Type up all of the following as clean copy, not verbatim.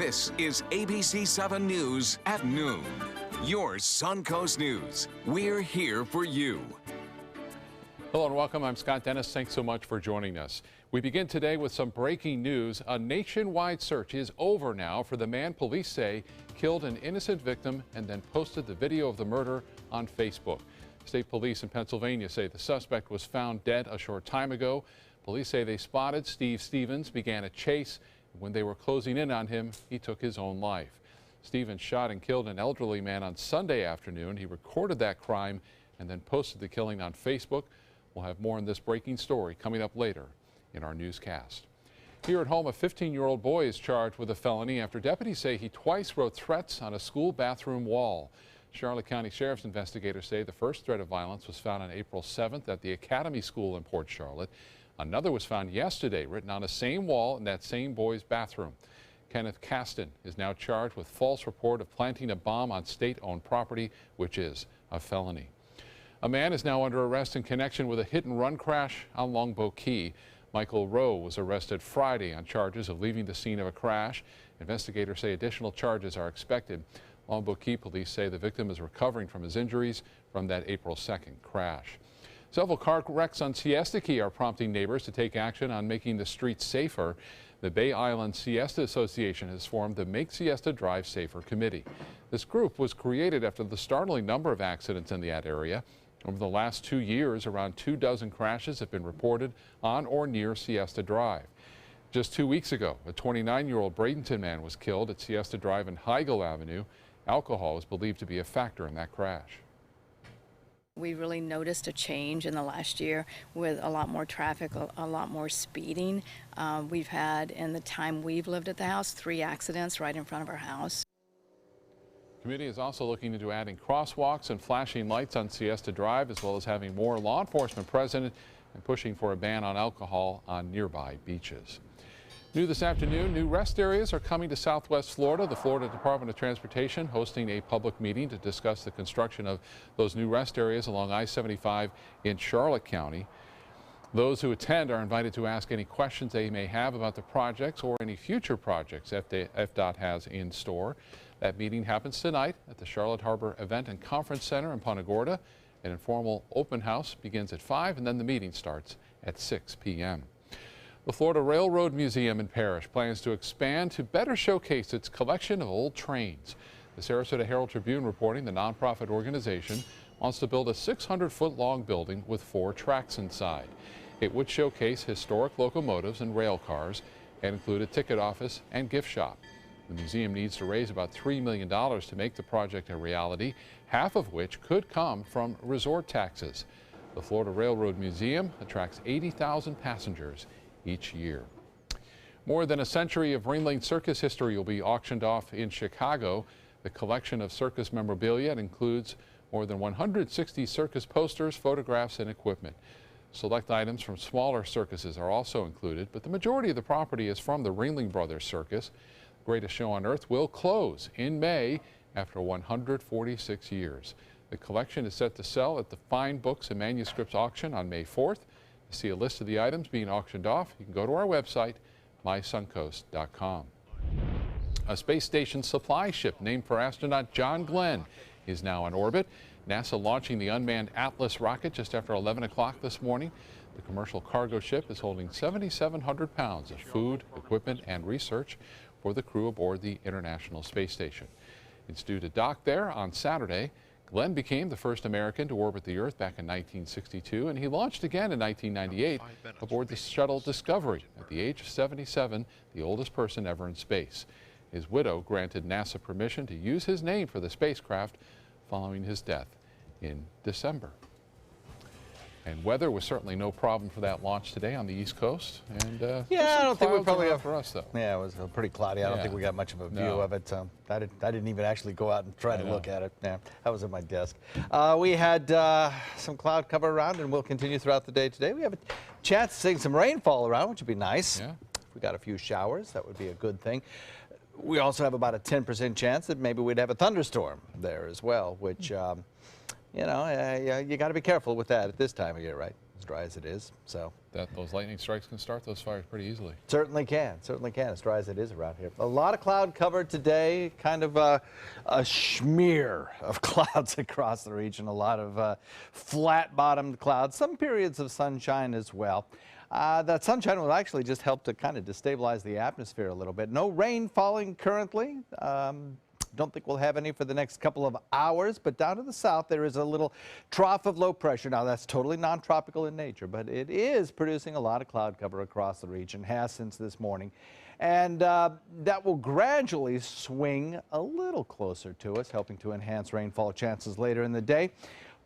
This is ABC 7 News at noon. Your Suncoast News. We're here for you. Hello and welcome. I'm Scott Dennis. Thanks so much for joining us. We begin today with some breaking news. A nationwide search is over now for the man police say killed an innocent victim and then posted the video of the murder on Facebook. State police in Pennsylvania say the suspect was found dead a short time ago. Police say they spotted Steve Stevens, began a chase. When they were closing in on him, he took his own life. Stevens shot and killed an elderly man on Sunday afternoon. He recorded that crime and then posted the killing on Facebook. We'll have more on this breaking story coming up later in our newscast. Here at home, a 15-year-old boy is charged with a felony after deputies say he twice wrote threats on a school bathroom wall. Charlotte County Sheriff's investigators say the first threat of violence was found on April 7th at the Academy School in Port Charlotte. Another was found yesterday, written on the same wall in that same boy's bathroom. Kenneth Caston is now charged with false report of planting a bomb on state-owned property, which is a felony. A man is now under arrest in connection with a hit-and-run crash on Longboat Key. Michael Rowe was arrested Friday on charges of leaving the scene of a crash. Investigators say additional charges are expected. Longboat Key police say the victim is recovering from his injuries from that April 2nd crash. Several car wrecks on Siesta Key are prompting neighbors to take action on making the streets safer. The Bay Island Siesta Association has formed the Make Siesta Drive Safer Committee. This group was created after the startling number of accidents in that area. Over the last 2 years, around 24 crashes have been reported on or near Siesta Drive. Just 2 weeks ago, a 29-year-old Bradenton man was killed at Siesta Drive and Heigl Avenue. Alcohol is believed to be a factor in that crash. We really noticed a change in the last year with a lot more traffic, a lot more speeding. We've had, in the time we've lived at the house, 3 accidents right in front of our house. The committee is also looking into adding crosswalks and flashing lights on Siesta Drive, as well as having more law enforcement present and pushing for a ban on alcohol on nearby beaches. New this afternoon, new rest areas are coming to Southwest Florida. The Florida Department of Transportation hosting a public meeting to discuss the construction of those new rest areas along I-75 in Charlotte County. Those who attend are invited to ask any questions they may have about the projects or any future projects FDOT has in store. That meeting happens tonight at the Charlotte Harbor Event and Conference Center in Punta Gorda. An informal open house begins at 5 and then the meeting starts at 6 p.m. The Florida Railroad Museum in Parrish plans to expand to better showcase its collection of old trains. The Sarasota Herald Tribune reporting the nonprofit organization wants to build a 600-foot-long building with 4 tracks inside. It would showcase historic locomotives and rail cars and include a ticket office and gift shop. The museum needs to raise about $3 million to make the project a reality, half of which could come from resort taxes. The Florida Railroad Museum attracts 80,000 passengers each year. More than a century of Ringling Circus history will be auctioned off in Chicago. The collection of circus memorabilia includes more than 160 circus posters, photographs, and equipment. Select items from smaller circuses are also included, but the majority of the property is from the Ringling Brothers Circus. The Greatest Show on Earth will close in May after 146 years. The collection is set to sell at the Fine Books and Manuscripts auction on May 4th. To see a list of the items being auctioned off, you can go to our website, mysuncoast.com. A space station supply ship named for astronaut John Glenn is now in orbit. NASA launching the unmanned Atlas rocket just after 11 o'clock this morning. The commercial cargo ship is holding 7,700 pounds of food, equipment, and research for the crew aboard the International Space Station. It's due to dock there on Saturday. Glenn became the first American to orbit the Earth back in 1962, and he launched again in 1998 aboard the shuttle Discovery at the age of 77, the oldest person ever in space. His widow granted NASA permission to use his name for the spacecraft following his death in December. And weather was certainly no problem for that launch today on the East Coast. And yeah, I don't think we probably have for us though. Yeah, it was pretty cloudy. I don't think we got much of a view of it. I didn't even actually go out and try to look at it. Yeah, that was at my desk. We had some cloud cover around, and we'll continue throughout the day today. We have a chance to see some rainfall around, which would be nice. Yeah. If we got a few showers, that would be a good thing. We also have about a 10% chance that maybe we'd have a thunderstorm there as well, which you know, you got to be careful with that at this time of year, right? as dry as it is. So those lightning strikes can start those fires pretty easily. Certainly can, as dry as it is around here. A lot of cloud cover today, kind of a smear of clouds across the region, a lot of flat-bottomed clouds, some periods of sunshine as well. That sunshine will actually just help to kind of destabilize the atmosphere a little bit. No rain falling currently. Don't think we'll have any for the next couple of hours, but down to the south there is a little trough of low pressure. Now that's totally non-tropical in nature, but it is producing a lot of cloud cover across the region, has since this morning. And that will gradually swing a little closer to us, helping to enhance rainfall chances later in the day.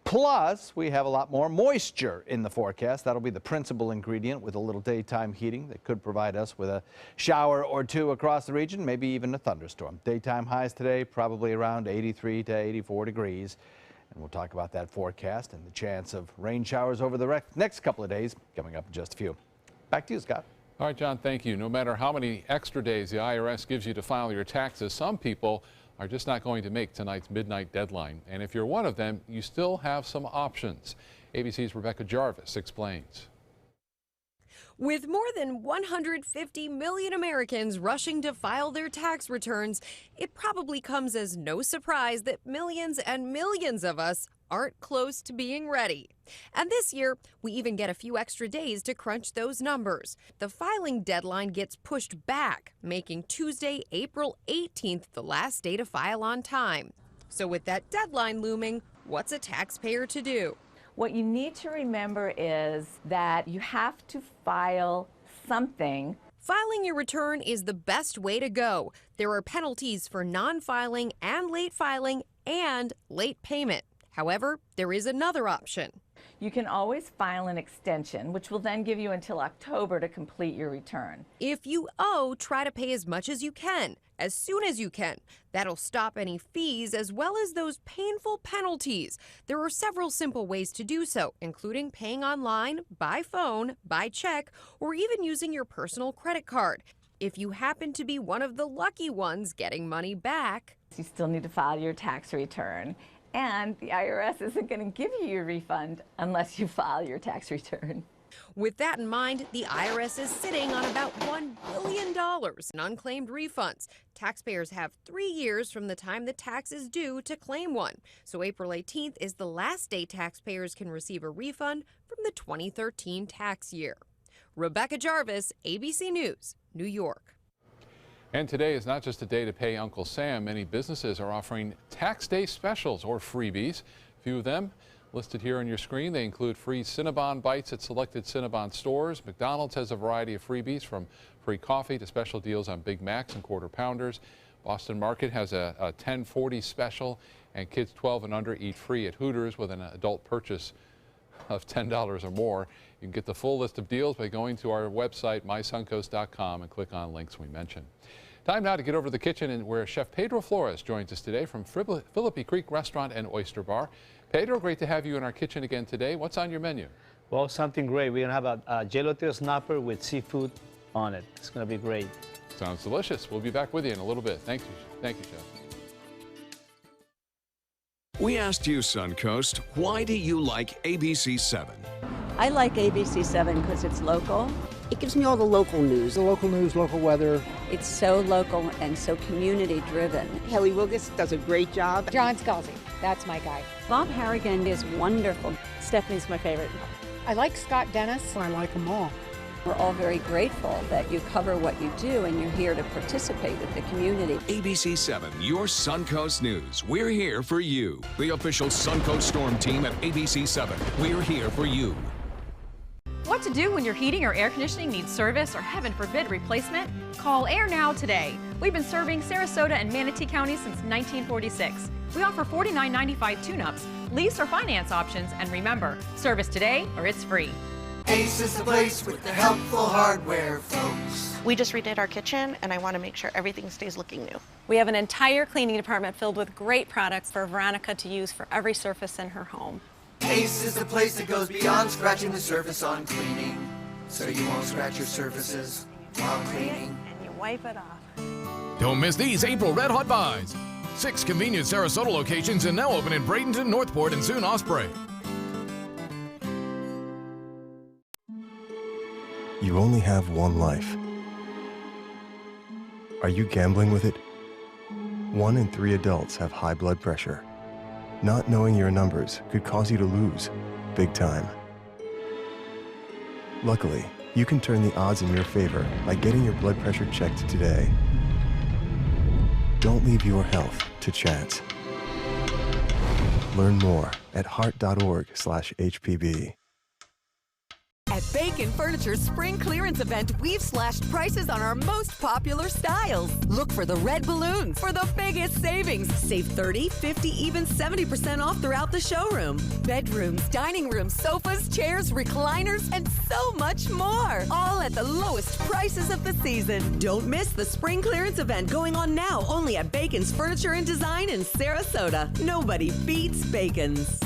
Plus, we have a lot more moisture in the forecast. That'll be the principal ingredient with a little daytime heating that could provide us with a shower or two across the region, maybe even a thunderstorm. Daytime highs today, probably around 83 to 84 degrees. And we'll talk about that forecast and the chance of rain showers over the next couple of days coming up in just a few. Back to you, Scott. All right, John, thank you. No matter how many extra days the IRS gives you to file your taxes, some people are just not going to make tonight's midnight deadline. And if you're one of them, you still have some options. ABC's Rebecca Jarvis explains. With more than 150 million Americans rushing to file their tax returns, it probably comes as no surprise that millions and millions of us aren't close to being ready. And this year, we even get a few extra days to crunch those numbers. The filing deadline gets pushed back, making Tuesday, April 18th the last day to file on time. So with that deadline looming, what's a taxpayer to do? What you need to remember is that you have to file something. Filing your return is the best way to go. There are penalties for non-filing and late filing and late payment. However, there is another option. You can always file an extension, which will then give you until October to complete your return. If you owe, try to pay as much as you can, as soon as you can. That'll stop any fees as well as those painful penalties. There are several simple ways to do so, including paying online, by phone, by check, or even using your personal credit card. If you happen to be one of the lucky ones getting money back, You still need to file your tax return. And the IRS isn't going to give you your refund unless you file your tax return. With that in mind, the IRS is sitting on about $1 billion in unclaimed refunds. Taxpayers have 3 years from the time the tax is due to claim one. So April 18th is the last day taxpayers can receive a refund from the 2013 tax year. Rebecca Jarvis, ABC News, New York. And today is not just a day to pay Uncle Sam. Many businesses are offering tax day specials or freebies. A few of them listed here on your screen. They include free Cinnabon bites at selected Cinnabon stores. McDonald's has a variety of freebies from free coffee to special deals on Big Macs and Quarter Pounders. Boston Market has a 10/40 special, and kids 12 and under eat free at Hooters with an adult purchase of $10 or more. You can get the full list of deals by going to our website, mysuncoast.com, and click on links we mentioned. Time now to get over to the kitchen, and where Chef Pedro Flores joins us today from Philippi Creek Restaurant and Oyster Bar. Pedro, great to have you in our kitchen again today. What's on your menu? Well, something great. We're going to have a gelato snapper with seafood on it. It's going to be great. Sounds delicious. We'll be back with you in a little bit. Thank you. Thank you, Chef. We asked you, Suncoast, why do you like ABC7? I like ABC7 because it's local. It gives me all the local news. The local news, local weather. It's so local and so community driven. Haley Wilgus does a great job. John Scalzi, that's my guy. Bob Harrigan is wonderful. Stephanie's my favorite. I like Scott Dennis. I like them all. We're all very grateful that you cover what you do and you're here to participate with the community. ABC7, your Suncoast News. We're here for you. The official Suncoast Storm team at ABC7. We're here for you. What to do when your heating or air conditioning needs service or, heaven forbid, replacement? Call Air Now today. We've been serving Sarasota and Manatee County since 1946. We offer $49.95 tune-ups, lease or finance options, and remember, service today or it's free. Ace is the place with the helpful hardware, folks. We just redid our kitchen, and I want to make sure everything stays looking new. We have an entire cleaning department filled with great products for Veronica to use for every surface in her home. Ace is the place that goes beyond scratching the surface on cleaning, so you won't scratch your surfaces while cleaning. And you wipe it off. Don't miss these April Red Hot buys. 6 convenient Sarasota locations and now open in Bradenton, Northport, and soon Osprey. You only have one life. Are you gambling with it? 1 in 3 adults have high blood pressure. Not knowing your numbers could cause you to lose, big time. Luckily, you can turn the odds in your favor by getting your blood pressure checked today. Don't leave your health to chance. Learn more at heart.org/HPV. At Bacon Furniture's spring clearance event, we've slashed prices on our most popular styles. Look for the red balloons for the biggest savings. Save 30, 50, even 70% off throughout the showroom. Bedrooms, dining rooms, sofas, chairs, recliners, and so much more. All at the lowest prices of the season. Don't miss the spring clearance event going on now only at Bacon's Furniture and Design in Sarasota. Nobody beats Bacon's.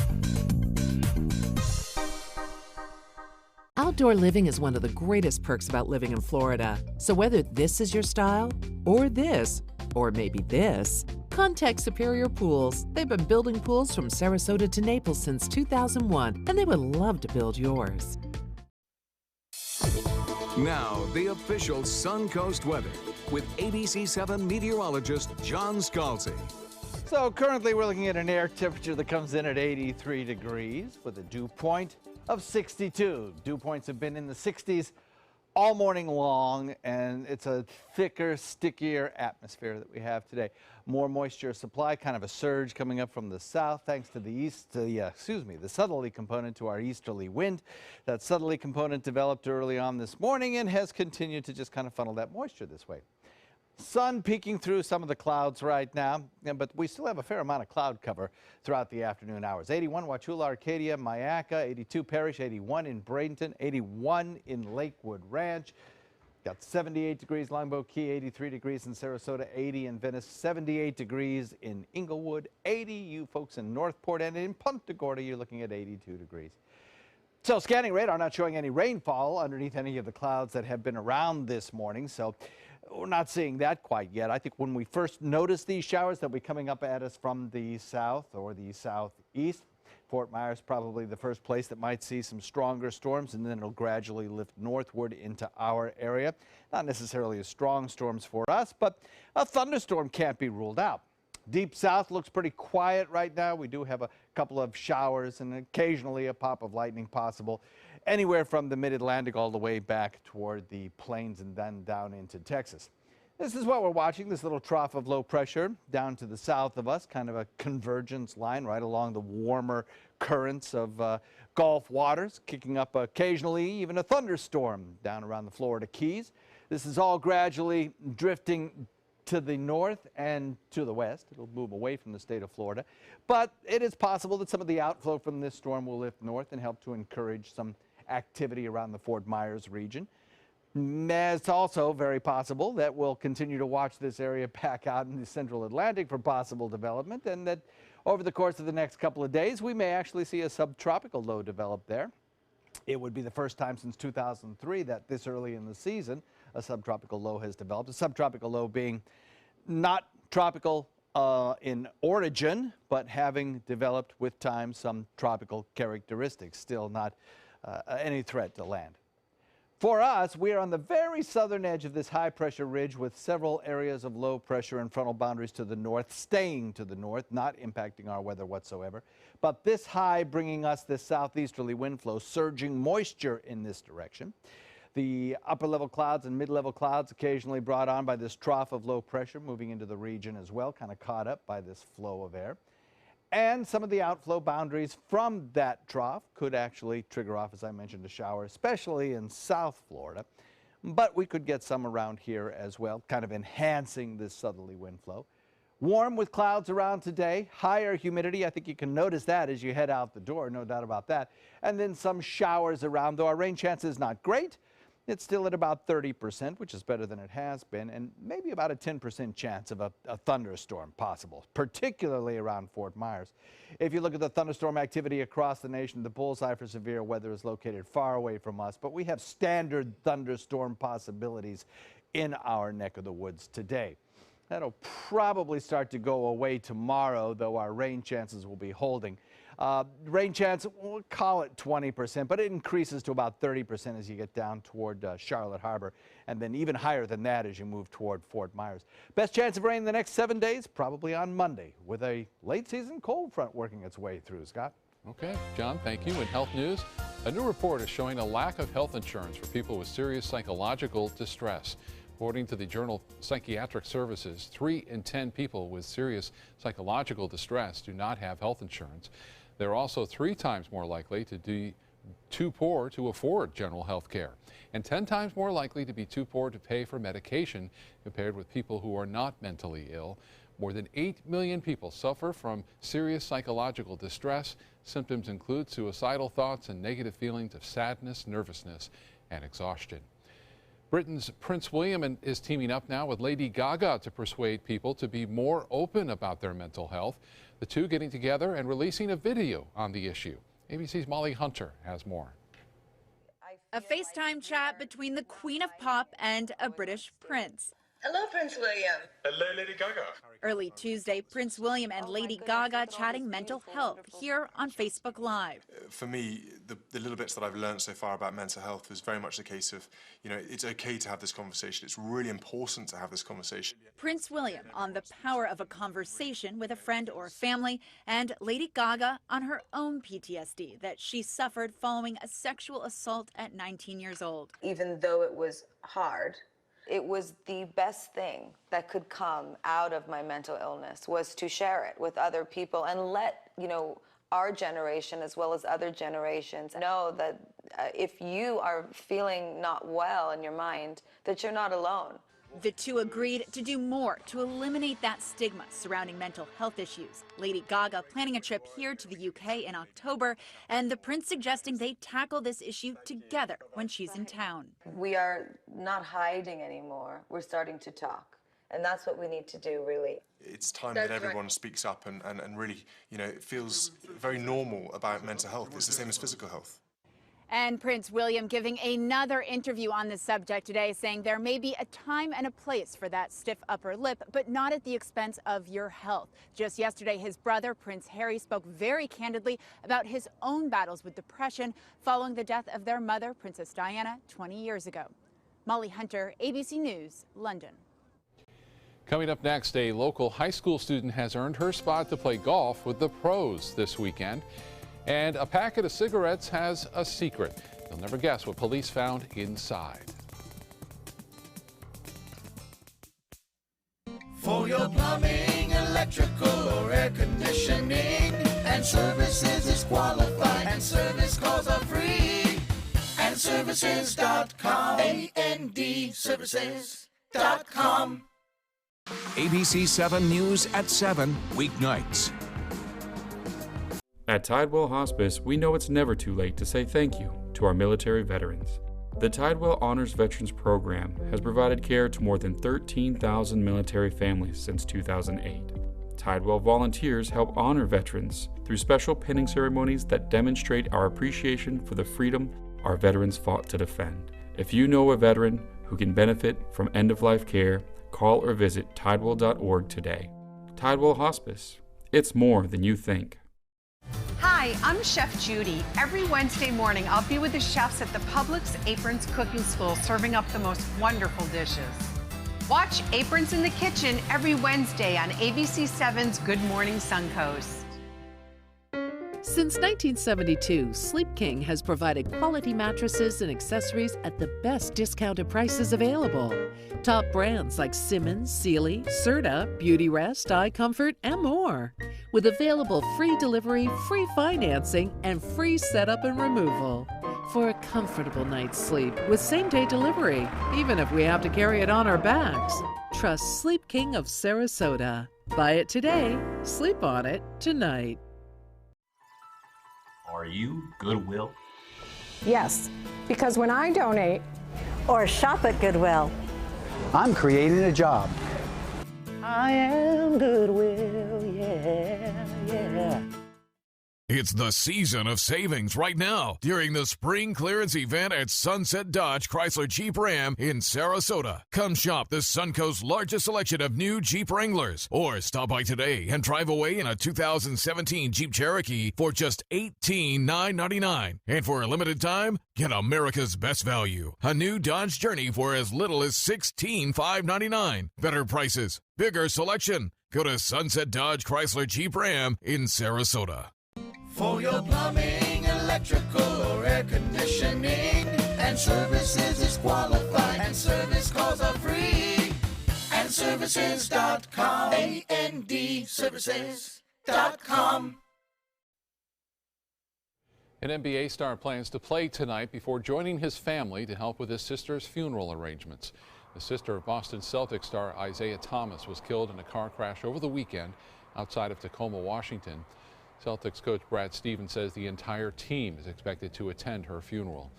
Outdoor living is one of the greatest perks about living in Florida. So whether this is your style, or this, or maybe this, contact Superior Pools. They've been building pools from Sarasota to Naples since 2001, and they would love to build yours. Now, the official Suncoast weather with ABC7 meteorologist John Scalzi. So currently we're looking at an air temperature that comes in at 83 degrees with a dew point of 62. Dew points have been in the 60s all morning long, and it's a thicker, stickier atmosphere that we have today. More moisture supply, kind of a surge coming up from the south thanks to the the southerly component to our easterly wind. That southerly component developed early on this morning and has continued to just kind of funnel that moisture this way. Sun peeking through some of the clouds right now, but we still have a fair amount of cloud cover throughout the afternoon hours. 81 Wauchula, Arcadia, Myakka, 82 Parrish, 81 in Bradenton, 81 in Lakewood Ranch. Got 78 degrees Longboat Key, 83 degrees in Sarasota, 80 in Venice, 78 degrees in Inglewood, 80 you folks in Northport, and in Punta Gorda you're looking at 82 degrees. So scanning radar not showing any rainfall underneath any of the clouds that have been around this morning, so we're not seeing that quite yet. I think when we first notice these showers, they'll be coming up at us from the south or the southeast. Fort Myers probably the first place that might see some stronger storms, and then it'll gradually lift northward into our area. Not necessarily as strong storms for us, but a thunderstorm can't be ruled out. Deep south looks pretty quiet right now. We do have a couple of showers and occasionally a pop of lightning possible anywhere from the mid-Atlantic all the way back toward the plains and then down into Texas. This is what we're watching, this little trough of low pressure down to the south of us, kind of a convergence line right along the warmer currents of Gulf waters, kicking up occasionally even a thunderstorm down around the Florida Keys. This is all gradually drifting to the north and to the west. It'll move away from the state of Florida, but it is possible that some of the outflow from this storm will lift north and help to encourage some activity around the Fort Myers region. It's also very possible that we'll continue to watch this area back out in the central Atlantic for possible development, and that over the course of the next couple of days we may actually see a subtropical low develop there. It would be the first time since 2003 that this early in the season a subtropical low has developed. A subtropical low being not tropical in origin, but having developed with time some tropical characteristics, still not any threat to land. For us, we are on the very southern edge of this high pressure ridge with several areas of low pressure and frontal boundaries to the north, staying to the north, not impacting our weather whatsoever. But this high bringing us this southeasterly wind flow, surging moisture in this direction. The upper level clouds and mid-level clouds occasionally brought on by this trough of low pressure moving into the region as well, kind of caught up by this flow of air. And some of the outflow boundaries from that trough could actually trigger off, as I mentioned, a shower, especially in South Florida. But we could get some around here as well, kind of enhancing this southerly wind flow. Warm with clouds around today, higher humidity. I think you can notice that as you head out the door, no doubt about that. And then some showers around, though our rain chance is not great. It's still at about 30%, which is better than it has been, and maybe about a 10% chance of a thunderstorm possible, particularly around Fort Myers. If you look at the thunderstorm activity across the nation, the bullseye for severe weather is located far away from us, but we have standard thunderstorm possibilities in our neck of the woods today. That'll probably start to go away tomorrow, though our rain chances will be holding. Rain chance, we'll call it 20%, but it increases to about 30% as you get down toward Charlotte Harbor, and then even higher than that as you move toward Fort Myers. Best chance of rain the next 7 days, probably on Monday, with a late season cold front working its way through. Scott? Okay, John, thank you. In health news, a new report is showing a lack of health insurance for people with serious psychological distress. According to the journal Psychiatric Services, 3 in 10 people with serious psychological distress do not have health insurance. They're also 3 times more likely to be too poor to afford general health care, and 10 times more likely to be too poor to pay for medication compared with people who are not mentally ill. More than 8 million people suffer from serious psychological distress. Symptoms include suicidal thoughts and negative feelings of sadness, nervousness, and exhaustion. Britain's Prince William is teaming up now with Lady Gaga to persuade people to be more open about their mental health. The two getting together and releasing a video on the issue. ABC's Molly Hunter has more. A FaceTime chat between the Queen of Pop and a British prince. Hello, Prince William. Hello, Lady Gaga. Early Tuesday, Prince William and Lady Gaga chatting mental health here on Facebook Live. For me, the little bits that I've learned so far about mental health was very much the case of, it's okay to have this conversation. It's really important to have this conversation. Prince William on the power of a conversation with a friend or family, and Lady Gaga on her own PTSD that she suffered following a sexual assault at 19 years old. Even though it was hard, it was the best thing that could come out of my mental illness was to share it with other people and let, our generation as well as other generations know that if you are feeling not well in your mind, that you're not alone. The two agreed to do more to eliminate that stigma surrounding mental health issues. Lady Gaga planning a trip here to the UK in October, and the prince suggesting they tackle this issue together when she's in town. We are not hiding anymore. We're starting to talk. And that's what we need to do, really. It's time that everyone speaks up and really, it feels very normal about mental health. It's the same as physical health. And Prince William giving another interview on the subject today, saying there may be a time and a place for that stiff upper lip, but not at the expense of your health. Just yesterday, his brother, Prince Harry, spoke very candidly about his own battles with depression following the death of their mother, Princess Diana, 20 years ago. Molly Hunter, ABC News, London. Coming up next, a local high school student has earned her spot to play golf with the pros this weekend. And a packet of cigarettes has a secret. You'll never guess what police found inside. For your plumbing, electrical, or air conditioning, and services is qualified, and service calls are free. And services.com, A-N-D, services.com. ABC 7 News at 7, weeknights. At Tidewell Hospice, we know it's never too late to say thank you to our military veterans. The Tidewell Honors Veterans Program has provided care to more than 13,000 military families since 2008. Tidewell volunteers help honor veterans through special pinning ceremonies that demonstrate our appreciation for the freedom our veterans fought to defend. If you know a veteran who can benefit from end-of-life care, call or visit tidewell.org today. Tidewell Hospice. It's more than you think. Hi, I'm Chef Judy. Every Wednesday morning, I'll be with the chefs at the Publix Aprons Cooking School serving up the most wonderful dishes. Watch Aprons in the Kitchen every Wednesday on ABC7's Good Morning Suncoast. Since 1972, Sleep King has provided quality mattresses and accessories at the best discounted prices available. Top brands like Simmons, Sealy, Serta, Beautyrest, iComfort, and more. With available free delivery, free financing, and free setup and removal. For a comfortable night's sleep with same-day delivery, even if we have to carry it on our backs. Trust Sleep King of Sarasota. Buy it today, sleep on it tonight. Are you Goodwill? Yes, because when I donate or shop at Goodwill, I'm creating a job. I am Goodwill, yeah, yeah. It's the season of savings right now during the spring clearance event at Sunset Dodge Chrysler Jeep Ram in Sarasota. Come shop the Suncoast's largest selection of new Jeep Wranglers, or stop by today and drive away in a 2017 Jeep Cherokee for just $18,999. And for a limited time, get America's best value, a new Dodge Journey for as little as $16,599. Better prices, bigger selection. Go to Sunset Dodge Chrysler Jeep Ram in Sarasota. For your plumbing, electrical, or air conditioning, and services is qualified, and service calls are free. And services.com, A-N-D, services.com. An NBA star plans to play tonight before joining his family to help with his sister's funeral arrangements. The sister of Boston Celtics star Isaiah Thomas was killed in a car crash over the weekend outside of Tacoma, Washington. Celtics coach Brad Stevens says the entire team is expected to attend her funeral.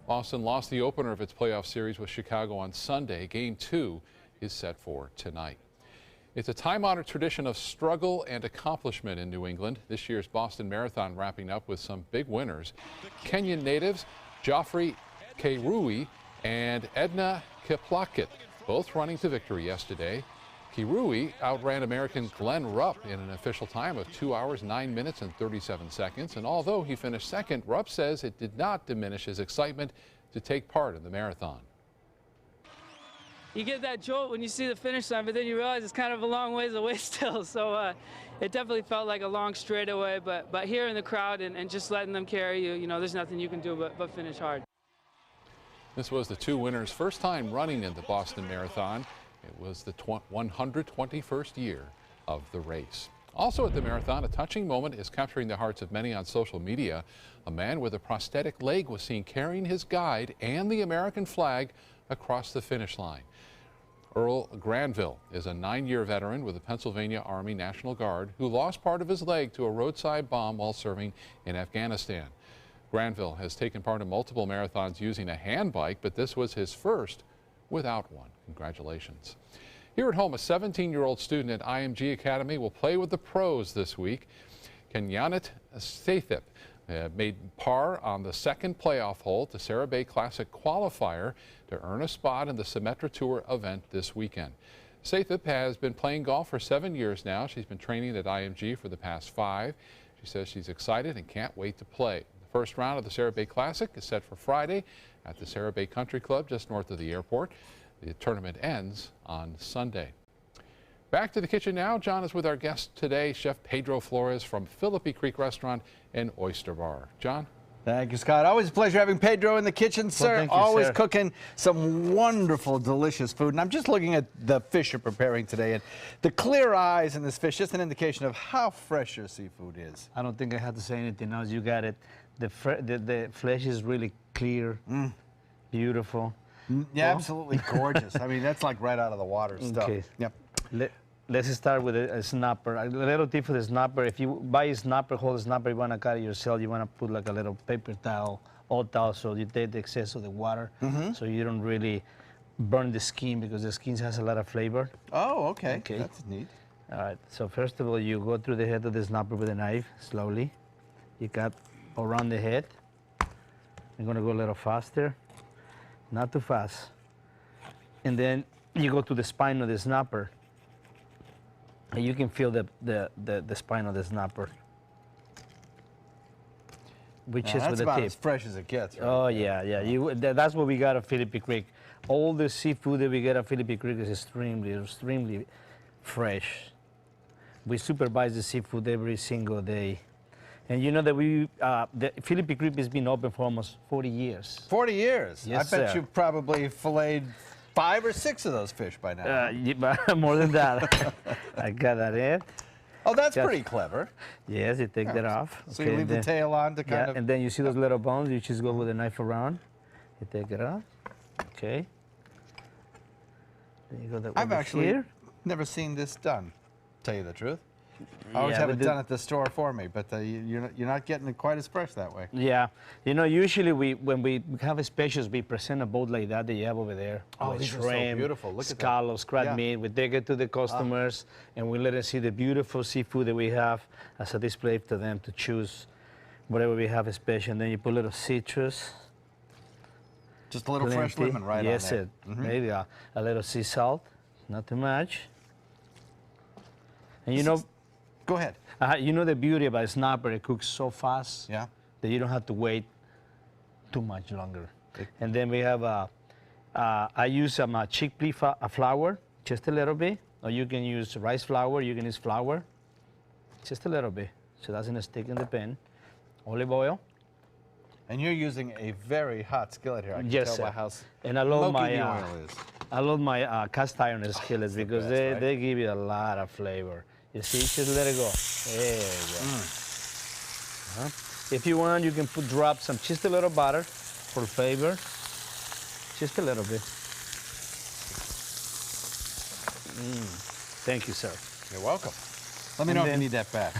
Boston lost the opener of its playoff series with Chicago on Sunday. Game 2 is set for tonight. It's a time-honored tradition of struggle and accomplishment in New England. This year's Boston Marathon wrapping up with some big winners. Kenyan natives Geoffrey Kirui and Edna Kiplagat both running to victory yesterday. Kirui outran American Glenn Rupp in an official time of 2 hours, 9 minutes, and 37 seconds. And although he finished second, Rupp says it did not diminish his excitement to take part in the marathon. You get that jolt when you see the finish line, but then you realize it's kind of a long ways away still. So it definitely felt like a long straightaway. But here in the crowd and just letting them carry you, there's nothing you can do but finish hard. This was the two winners' first time running in the Boston Marathon. It was the 121st year of the race. Also at the marathon, a touching moment is capturing the hearts of many on social media. A man with a prosthetic leg was seen carrying his guide and the American flag across the finish line. Earl Granville is a 9-year veteran with the Pennsylvania Army National Guard who lost part of his leg to a roadside bomb while serving in Afghanistan. Granville has taken part in multiple marathons using a hand bike, but this was his first without one. Congratulations. Here at home, a 17-year-old student at IMG Academy will play with the pros this week. Kenyanit Sathip made par on the second playoff hole to Sarah Bay Classic qualifier to earn a spot in the Symetra Tour event this weekend. Sathip has been playing golf for 7 years now. She's been training at IMG for the past 5. She says she's excited and can't wait to play. The first round of the Sarah Bay Classic is set for Friday at the Sarah Bay Country Club just north of the airport. The tournament ends on Sunday. Back to the kitchen now. John is with our guest today, Chef Pedro Flores from Philippi Creek Restaurant and Oyster Bar. John? Thank you, Scott. Always a pleasure having Pedro in the kitchen, sir. Thank you, Always sir. cooking some wonderful, delicious food. And I'm just looking at the fish you're preparing today, and the clear eyes in this fish, just an indication of how fresh your seafood is. I don't think I have to say anything else. You got it. The flesh is really clear, beautiful. Yeah, absolutely gorgeous. I mean, that's like right out of the water stuff. Okay. Yep. Let's start with a snapper. A little tip for the snapper. If you buy a snapper, whole snapper, you want to cut it yourself. You want to put like a little paper towel, old towel, so you take the excess of the water, so you don't really burn the skin because the skin has a lot of flavor. Oh, okay. That's neat. All right. So first of all, you go through the head of the snapper with a knife slowly. You cut around the head. I'm gonna go a little faster, not too fast. And then you go to the spine of the snapper. And you can feel the spine of the snapper, which is with the about tip. as fresh as it gets, right? Oh yeah. That's what we got at Philippi Creek. All the seafood that we get at Philippi Creek is extremely fresh. We supervise the seafood every single day. And you know that the Philippi Creek has been open for almost 40 years. 40 years? Yes, I bet sir. you've probably filleted 5 or 6 of those fish by now. More than that. I got that in. Oh, that's pretty clever. Yes, you take that off. So you leave the tail on to kind of... and then you see those little bones, you just go with a knife around. You take it off. Okay. Then you go that I've way actually here. never seen this done, tell you the truth. I always have it done at the store for me, but you're not getting it quite as fresh that way. Yeah, usually when we have specials, we present a boat like that you have over there. Oh, with these are so shrimp, beautiful. Look at that. scallops, crab Yeah. meat. We take it to the customers, and we let them see the beautiful seafood that we have as a display for them to choose whatever we have special. And then you put a little citrus. Just a little fresh lemon right on there. Yes, maybe a little sea salt, not too much. And you know, go ahead. You know the beauty about a snapper, it cooks so fast that you don't have to wait too much longer. And then we have I use some chickpea flour, just a little bit, or you can use rice flour, you can use flour, just a little bit, so it doesn't stick in the pan. Olive oil. And you're using a very hot skillet here. I can tell by how and I love smoky the oil is. I love my cast iron skillets because they give you a lot of flavor. You see, just let it go. There you go. If you want, you can drop just a little butter for flavor. Just a little bit. Thank you, sir. You're welcome. Let me know if you need that back.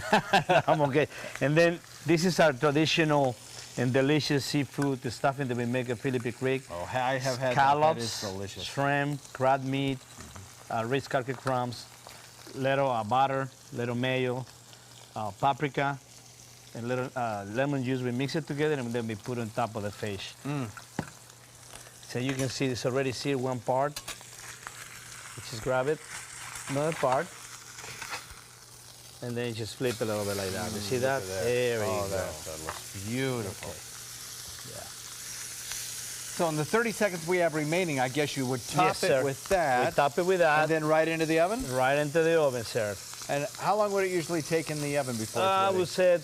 I'm okay. And then this is our traditional and delicious seafood, the stuffing that we make at Philippi Creek. Oh, I have had scallops, that. That is delicious. Shrimp, crab meat, Ritz Carlton crumbs, little butter, little mayo, paprika, and little lemon juice. We mix it together and then we put on top of the fish. So you can see it's already seared one part. You just grab it, another part, and then you just flip it a little bit like that. You see that? There we go. That looks beautiful. Okay. Yeah. So in the 30 seconds we have remaining, I guess you would top it with that. We top it with that. And then right into the oven? Right into the oven, sir. And how long would it usually take in the oven before it's ready? I would say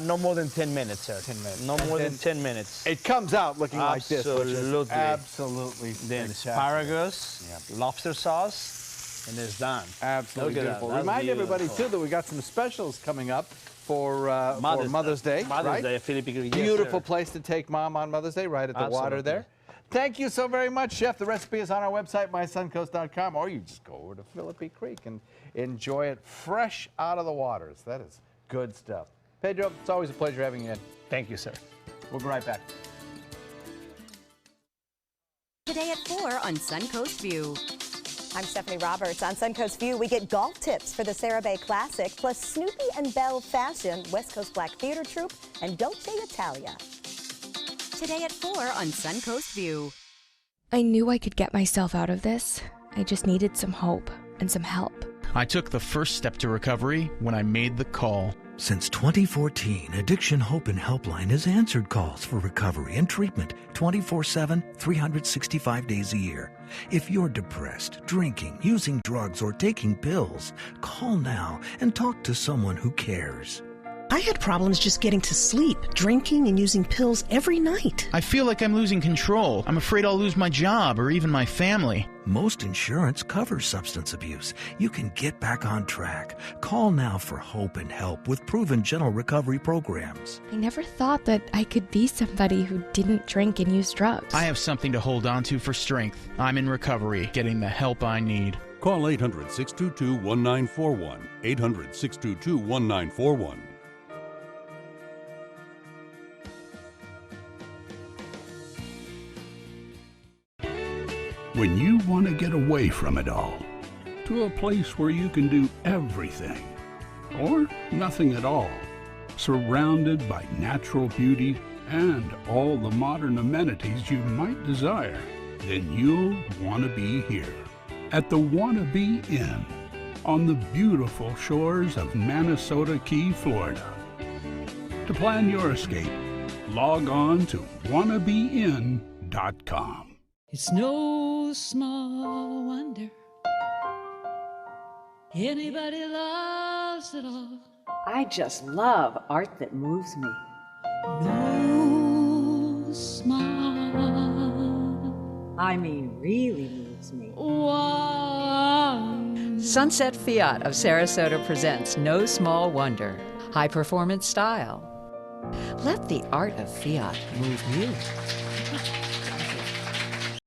no more than 10 minutes, sir. 10 minutes. No more than 10 minutes. It comes out looking like this, which is absolutely then asparagus, lobster sauce, and it's done. Absolutely beautiful. Remind everybody, too, that we got some specials coming up for Mother's Day. Mother's Day, Philippi Creek. Beautiful place to take Mom on Mother's Day, right at the water there. Thank you so very much, Chef. The recipe is on our website, mysuncoast.com, or you just go over to Philippi Creek and enjoy it fresh out of the waters. That is good stuff. Pedro, it's always a pleasure having you in. Thank you, sir. We'll be right back. Today at 4 on Suncoast View. I'm Stephanie Roberts. On Suncoast View, we get golf tips for the Sarah Bay Classic, plus Snoopy and Belle Fashion, West Coast Black Theater Troupe, and Dolce Italia. Today at 4 on Suncoast View. I knew I could get myself out of this. I just needed some hope and some help. I took the first step to recovery when I made the call. Since 2014, Addiction Hope and Helpline has answered calls for recovery and treatment 24/7, 365 days a year. If you're depressed, drinking, using drugs, or taking pills, call now and talk to someone who cares. I had problems just getting to sleep, drinking and using pills every night. I feel like I'm losing control. I'm afraid I'll lose my job or even my family. Most insurance covers substance abuse. You can get back on track. Call now for hope and help with proven gentle recovery programs. I never thought that I could be somebody who didn't drink and use drugs. I have something to hold on to for strength. I'm in recovery, getting the help I need. Call 800-622-1941. 800-622-1941. When you want to get away from it all, to a place where you can do everything, or nothing at all, surrounded by natural beauty and all the modern amenities you might desire, then you'll want to be here at the Wannabe Inn on the beautiful shores of Manasota Key, Florida. To plan your escape, log on to wannabeinn.com. It's no small wonder anybody loves it all. I just love art that moves me. No small, I mean really moves me. One. Sunset Fiat of Sarasota presents No Small Wonder, high performance style. Let the art of Fiat move you.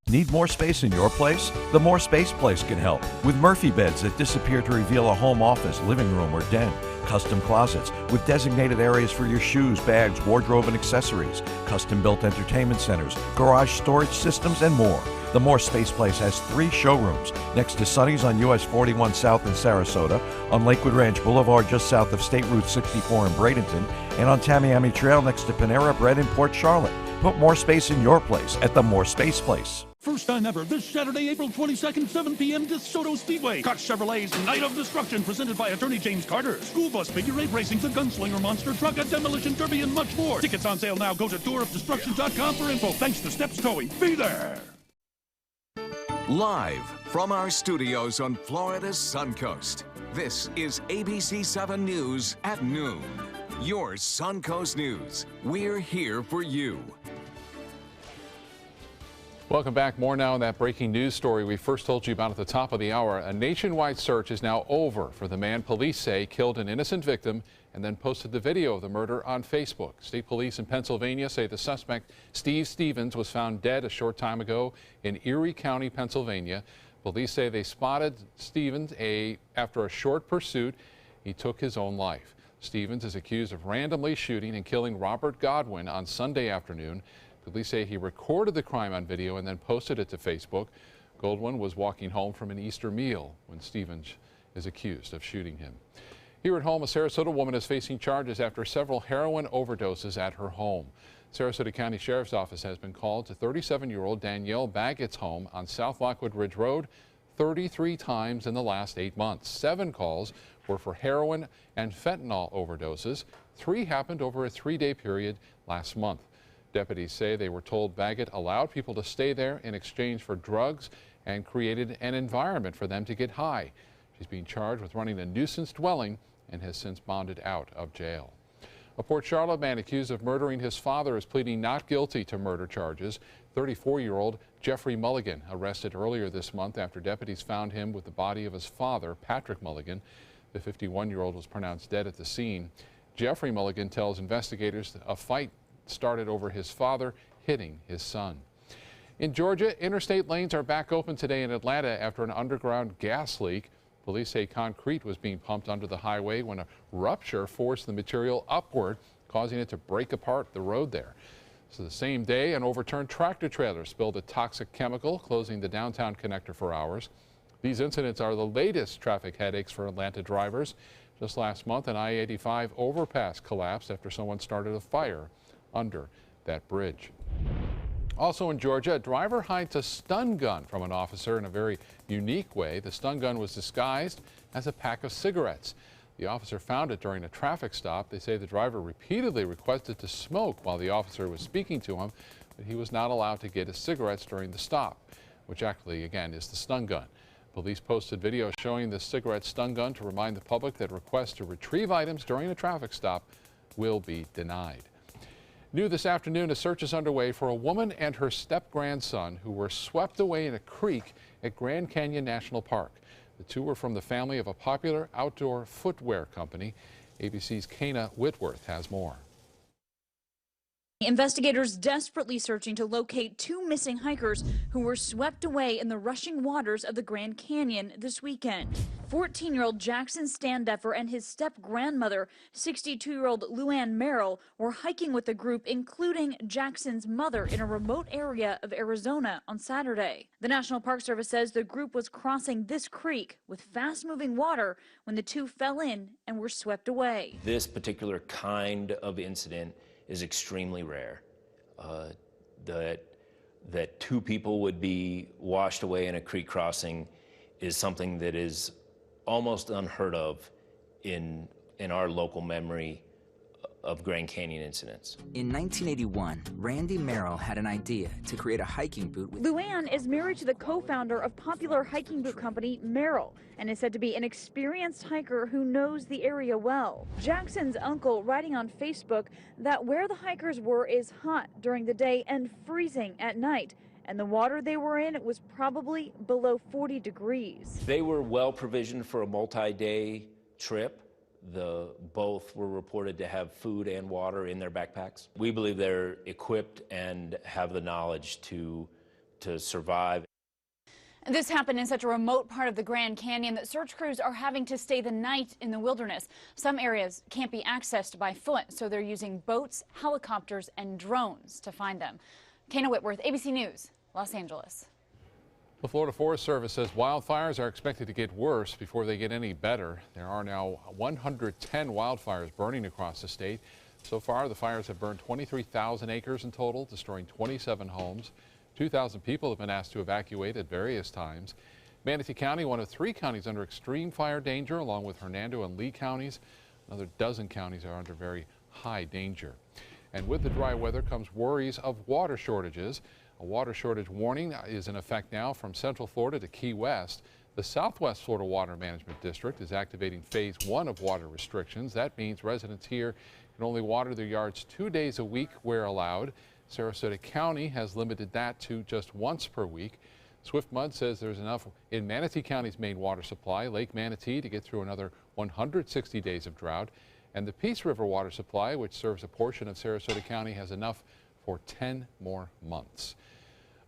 Need more space in your place? The More Space Place can help. With Murphy beds that disappear to reveal a home office, living room, or den. Custom closets with designated areas for your shoes, bags, wardrobe, and accessories. Custom-built entertainment centers, garage storage systems, and more. The More Space Place has 3 showrooms next to Sonny's on US 41 South in Sarasota, on Lakewood Ranch Boulevard just south of State Route 64 in Bradenton, and on Tamiami Trail next to Panera Bread in Port Charlotte. Put more space in your place at the More Space Place. First time ever, this Saturday, April 22nd, 7 p.m. DeSoto Speedway. Koch Chevrolet's Night of Destruction, presented by attorney James Carter. School bus, figure eight racing, the Gunslinger Monster Truck, a demolition derby, and much more. Tickets on sale now. Go to doorofdestruction.com for info. Thanks to Steps Towing. Be there. Live from our studios on Florida's Suncoast, this is ABC 7 News at noon. Your Suncoast News. We're here for you. Welcome back. More now on that breaking news story we first told you about at the top of the hour. A nationwide search is now over for the man police say killed an innocent victim and then posted the video of the murder on Facebook. State police in Pennsylvania say the suspect, Steve Stevens, was found dead a short time ago in Erie County, Pennsylvania. Police say they spotted Stevens after a short pursuit. He took his own life. Stevens is accused of randomly shooting and killing Robert Godwin on Sunday afternoon. Police say he recorded the crime on video and then posted it to Facebook. Godwin was walking home from an Easter meal when Stevens is accused of shooting him. Here at home, a Sarasota woman is facing charges after several heroin overdoses at her home. Sarasota County Sheriff's Office has been called to 37-year-old Danielle Baggett's home on South Lockwood Ridge Road 33 times in the last 8 months. 7 calls were for heroin and fentanyl overdoses. 3 happened over a 3-day period last month. Deputies say they were told Baggett allowed people to stay there in exchange for drugs and created an environment for them to get high. She's being charged with running a nuisance dwelling and has since bonded out of jail. A Port Charlotte man accused of murdering his father is pleading not guilty to murder charges. 34-year-old Jeffrey Mulligan, arrested earlier this month after deputies found him with the body of his father, Patrick Mulligan. The 51-year-old was pronounced dead at the scene. Jeffrey Mulligan tells investigators a fight started over his father hitting his son. In Georgia, interstate lanes are back open today in Atlanta after an underground gas leak. Police say concrete was being pumped under the highway when a rupture forced the material upward, causing it to break apart the road there. So the same day, an overturned tractor trailer spilled a toxic chemical, closing the downtown connector for hours. These incidents are the latest traffic headaches for Atlanta drivers. Just last month, an I-85 overpass collapsed after someone started a fire under that bridge. Also in Georgia, a driver hides a stun gun from an officer in a very unique way. The stun gun was disguised as a pack of cigarettes. The officer found it during a traffic stop. They say the driver repeatedly requested to smoke while the officer was speaking to him, but he was not allowed to get his cigarettes during the stop, which actually, again, is the stun gun. Police posted video showing the cigarette stun gun to remind the public that requests to retrieve items during a traffic stop will be denied. New this afternoon, a search is underway for a woman and her step-grandson who were swept away in a creek at Grand Canyon National Park. The two were from the family of a popular outdoor footwear company. ABC's Kana Whitworth has more. Investigators desperately searching to locate 2 missing hikers who were swept away in the rushing waters of the Grand Canyon this weekend. 14-year-old Jackson Standeffer and his step-grandmother, 62-year-old Luann Merrill, were hiking with the group, including Jackson's mother, in a remote area of Arizona on Saturday. The National Park Service says the group was crossing this creek with fast-moving water when the two fell in and were swept away. This particular kind of incident is extremely rare. That 2 people would be washed away in a creek crossing is something that is almost unheard of in our local memory of Grand Canyon incidents. In 1981, Randy Merrill had an idea to create a hiking boot. Luann is married to the co-founder of popular hiking boot company Merrill and is said to be an experienced hiker who knows the area well. Jackson's uncle writing on Facebook that where the hikers were is hot during the day and freezing at night, and the water they were in was probably below 40 degrees. They were well provisioned for a multi-day trip. Both were reported to have food and water in their backpacks. We believe they're equipped and have the knowledge to survive. This happened in such a remote part of the Grand Canyon that search crews are having to stay the night in the wilderness. Some areas can't be accessed by foot, so they're using boats, helicopters, and drones to find them. Kana Whitworth, ABC News, Los Angeles. The Florida Forest Service says wildfires are expected to get worse before they get any better. There are now 110 wildfires burning across the state. So far, the fires have burned 23,000 acres in total, destroying 27 homes. 2,000 people have been asked to evacuate at various times. Manatee County, one of 3 counties under extreme fire danger, along with Hernando and Lee counties. Another dozen counties are under very high danger. And with the dry weather comes worries of water shortages. A water shortage warning is in effect now from Central Florida to Key West. The Southwest Florida Water Management District is activating phase 1 of water restrictions. That means residents here can only water their yards 2 days a week where allowed. Sarasota County has limited that to just once per week. Swift Mud says there's enough in Manatee County's main water supply, Lake Manatee, to get through another 160 days of drought. And the Peace River water supply, which serves a portion of Sarasota County, has enough for 10 more months.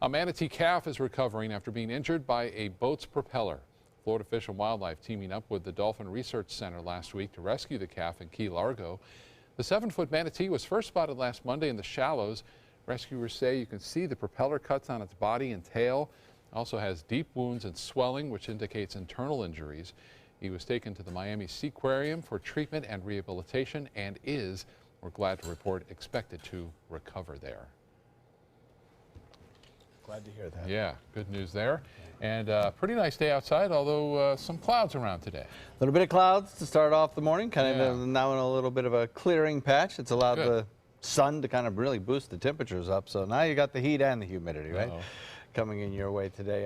A manatee calf is recovering after being injured by a boat's propeller. Florida Fish and Wildlife teaming up with the Dolphin Research Center last week to rescue the calf in Key Largo. The 7-foot manatee was first spotted last Monday in the shallows. Rescuers say you can see the propeller cuts on its body and tail. It also has deep wounds and swelling, which indicates internal injuries. He was taken to the Miami Seaquarium for treatment and rehabilitation and is, we're glad to report, expected to recover there. Glad to hear that. Yeah, good news there. And pretty nice day outside, although some clouds around today. A little bit of clouds to start off the morning, kind of now in a little bit of a clearing patch. It's allowed the sun to kind of really boost the temperatures up. So now you got the heat and the humidity, right? Coming in your way today.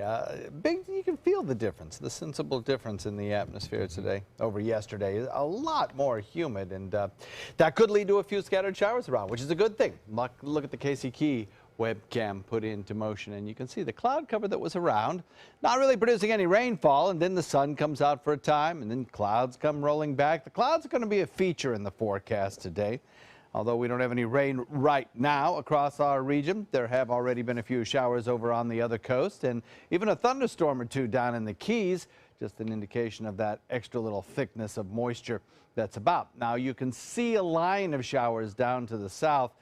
You can feel the difference, the sensible difference in the atmosphere today over yesterday. A lot more humid, and that could lead to a few scattered showers around, which is a good thing. Look at the Casey Key webcam put into motion, and you can see the cloud cover that was around, not really producing any rainfall, and then the sun comes out for a time, and then clouds come rolling back. The clouds are going to be a feature in the forecast today. Although we don't have any rain right now across our region, there have already been a few showers over on the other coast, and even a thunderstorm or two down in the Keys, just an indication of that extra little thickness of moisture that's about. Now you can see a line of showers down to the south.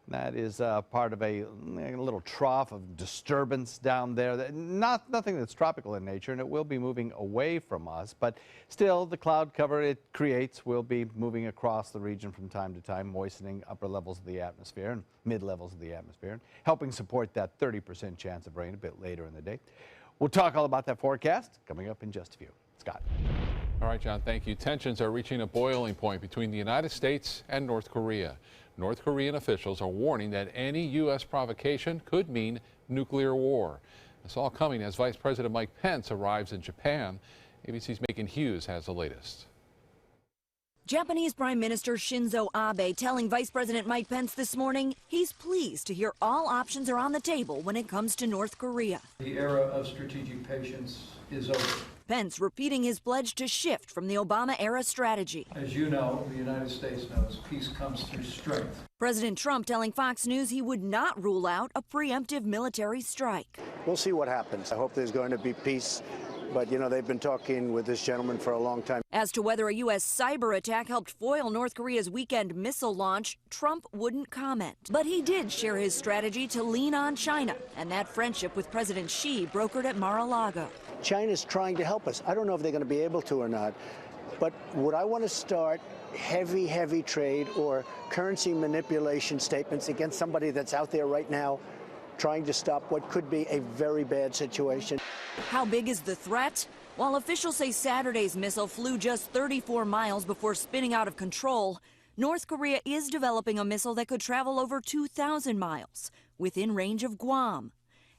That is part of a little trough of disturbance down there. Nothing that's tropical in nature, and it will be moving away from us. But still, the cloud cover it creates will be moving across the region from time to time, moistening upper levels of the atmosphere and mid-levels of the atmosphere, and helping support that 30% chance of rain a bit later in the day. We'll talk all about that forecast coming up in just a few. Scott. All right, John, thank you. Tensions are reaching a boiling point between the United States and North Korea. North Korean officials are warning that any U.S. provocation could mean nuclear war. It's all coming as Vice President Mike Pence arrives in Japan. ABC's Megan Hughes has the latest. Japanese Prime Minister Shinzo Abe telling Vice President Mike Pence this morning he's pleased to hear all options are on the table when it comes to North Korea. The era of strategic patience is over. Pence repeating his pledge to shift from the Obama-era strategy. As you know, the United States knows, peace comes through strength. President Trump telling Fox News he would not rule out a preemptive military strike. We'll see what happens. I hope there's going to be peace. But, you know, they've been talking with this gentleman for a long time. As to whether a U.S. cyber attack helped foil North Korea's weekend missile launch, Trump wouldn't comment. But he did share his strategy to lean on China and that friendship with President Xi brokered at Mar-a-Lago. China's trying to help us. I don't know if they're going to be able to or not. But would I want to start heavy trade or currency manipulation statements against somebody that's out there right now trying to stop what could be a very bad situation? How big is the threat? While officials say Saturday's missile flew just 34 miles before spinning out of control, North Korea is developing a missile that could travel over 2,000 miles within range of Guam,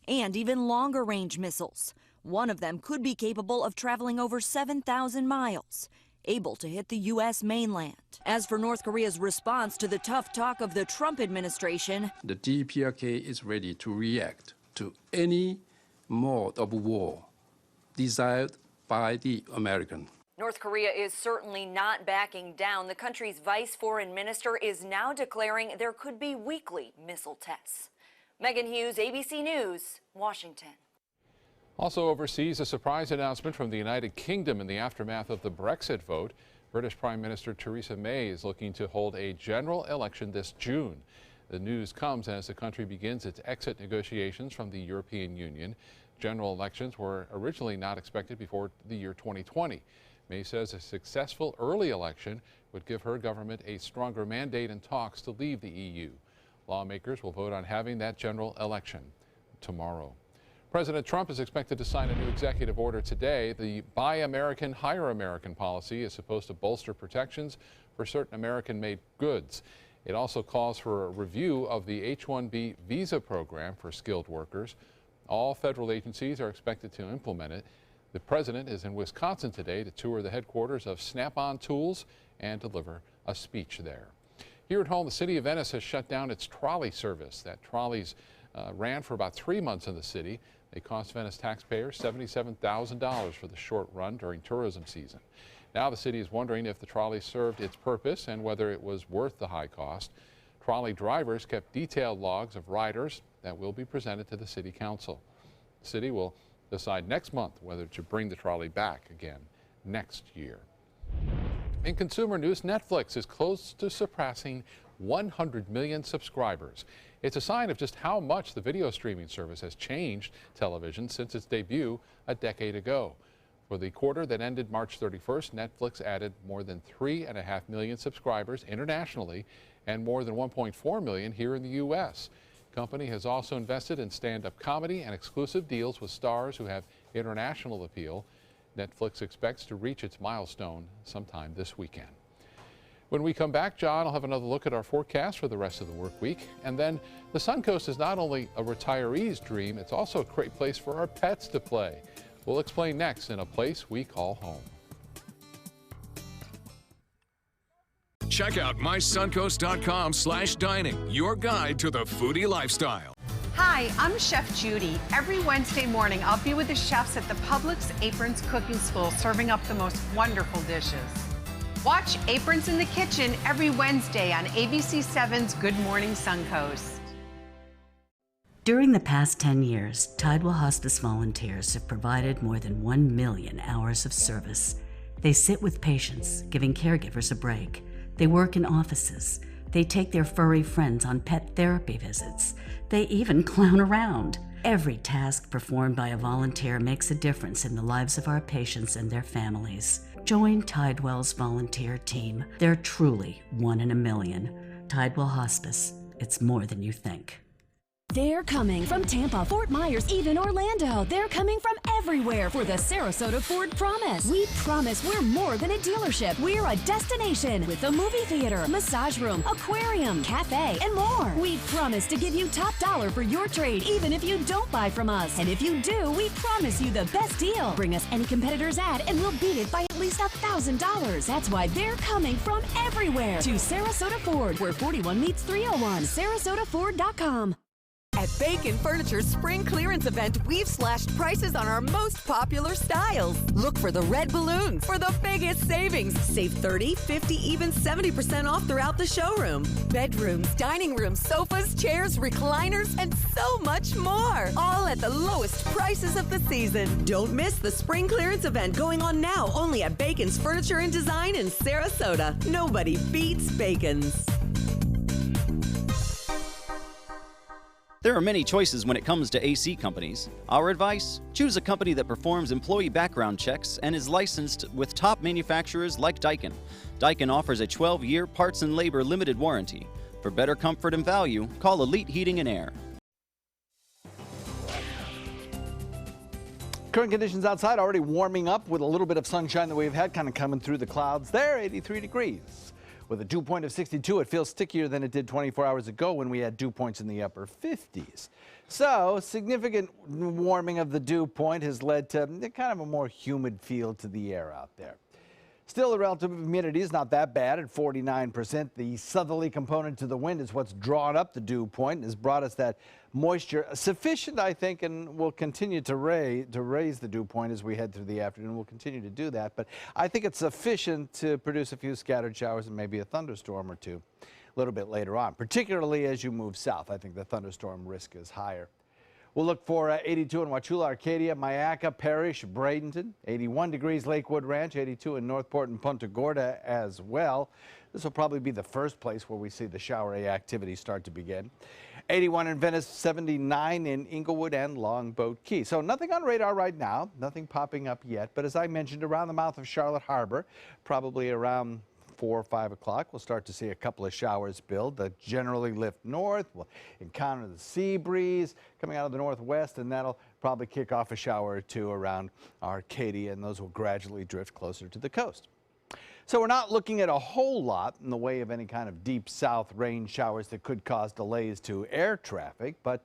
and even longer range missiles. One of them could be capable of traveling over 7,000 miles, able to hit the U.S. mainland. As for North Korea's response to the tough talk of the Trump administration, the DPRK is ready to react to any mode of war desired by the American. North Korea is certainly not backing down. The country's vice foreign minister is now declaring there could be weekly missile tests. Megan Hughes, ABC News, Washington. Also overseas, a surprise announcement from the United Kingdom in the aftermath of the Brexit vote. British Prime Minister Theresa May is looking to hold a general election this June. The news comes as the country begins its exit negotiations from the European Union. general elections were originally not expected before the year 2020. May says a successful early election would give her government a stronger mandate in talks to leave the EU. Lawmakers will vote on having that general election tomorrow. President Trump is expected to sign a new executive order today. The Buy American, Hire American policy is supposed to bolster protections for certain American-made goods. It also calls for a review of the H-1B visa program for skilled workers. All federal agencies are expected to implement it. The president is in Wisconsin today to tour the headquarters of Snap-on Tools and deliver a speech there. Here at home, the city of Venice has shut down its trolley service. That trolleys ran for about 3 months in the city. They cost Venice taxpayers $77,000 for the short run during tourism season. Now the city is wondering if the trolley served its purpose and whether it was worth the high cost. Trolley drivers kept detailed logs of riders that will be presented to the city council. The city will decide next month whether to bring the trolley back again next year. In consumer news, Netflix is close to surpassing 100 million subscribers. It's a sign of just how much the video streaming service has changed television since its debut a decade ago. For the quarter that ended March 31st, Netflix added more than 3.5 million subscribers internationally and more than 1.4 million here in the U.S. The company has also invested in stand-up comedy and exclusive deals with stars who have international appeal. Netflix expects to reach its milestone sometime this weekend. When we come back, John will have another look at our forecast for the rest of the work week. And then the Suncoast is not only a retiree's dream, it's also a great place for our pets to play. We'll explain next in A Place We Call Home. Check out mysuncoast.com/dining, your guide to the foodie lifestyle. Hi, I'm Chef Judy. Every Wednesday morning, I'll be with the chefs at the Publix Aprons Cooking School, serving up the most wonderful dishes. Watch Aprons in the Kitchen every Wednesday on ABC7's Good Morning Suncoast. During the past 10 years, Tidewell Hospice volunteers have provided more than 1 million hours of service. They sit with patients, giving caregivers a break. They work in offices. They take their furry friends on pet therapy visits. They even clown around. Every task performed by a volunteer makes a difference in the lives of our patients and their families. Join Tidewell's volunteer team. They're truly 1 in a million. Tidewell Hospice. It's more than you think. They're coming from Tampa, Fort Myers, even Orlando. They're coming from everywhere for the Sarasota Ford Promise. We promise we're more than a dealership. We're a destination with a movie theater, massage room, aquarium, cafe, and more. We promise to give you top dollar for your trade, even if you don't buy from us. And if you do, we promise you the best deal. Bring us any competitor's ad and we'll beat it by at least $1,000. That's why they're coming from everywhere to Sarasota Ford, where 41 meets 301. SarasotaFord.com. At Bacon Furniture's spring clearance event, we've slashed prices on our most popular styles. Look for the red balloons for the biggest savings. Save 30, 50, even 70% off throughout the showroom. Bedrooms, dining rooms, sofas, chairs, recliners, and so much more. All at the lowest prices of the season. Don't miss the spring clearance event going on now only at Bacon's Furniture and Design in Sarasota. Nobody beats Bacon's. There are many choices when it comes to AC companies. Our advice? Choose a company that performs employee background checks and is licensed with top manufacturers like Daikin. Daikin offers a 12-year parts and labor limited warranty. For better comfort and value, call Elite Heating and Air. Current conditions outside already warming up with a little bit of sunshine that we've had kind of coming through the clouds there, 83 degrees. With a dew point of 62, it feels stickier than it did 24 hours ago when we had dew points in the upper 50s. So significant warming of the dew point has led to kind of a more humid feel to the air out there. Still, the relative humidity is not that bad at 49%. The southerly component to the wind is what's drawn up the dew point and has brought us that moisture sufficient, I think, and will continue to raise the dew point as we head through the afternoon. We'll continue to do that, but I think it's sufficient to produce a few scattered showers and maybe a thunderstorm or two a little bit later on, particularly as you move south. I think the thunderstorm risk is higher. We'll look for 82 in Wauchula, Arcadia, Myakka, Parrish, Bradenton, 81 degrees Lakewood Ranch, 82 in Northport and Punta Gorda as well. This will probably be the first place where we see the showery activity start to begin. 81 in Venice, 79 in Inglewood and Longboat Key. So nothing on radar right now, nothing popping up yet. But as I mentioned, around the mouth of Charlotte Harbor, probably around 4 or 5 o'clock, we'll start to see a couple of showers build that generally lift north. We'll encounter the sea breeze coming out of the northwest, and that'll probably kick off a shower or two around Arcadia, and those will gradually drift closer to the coast. So we're not looking at a whole lot in the way of any kind of deep south rain showers that could cause delays to air traffic, but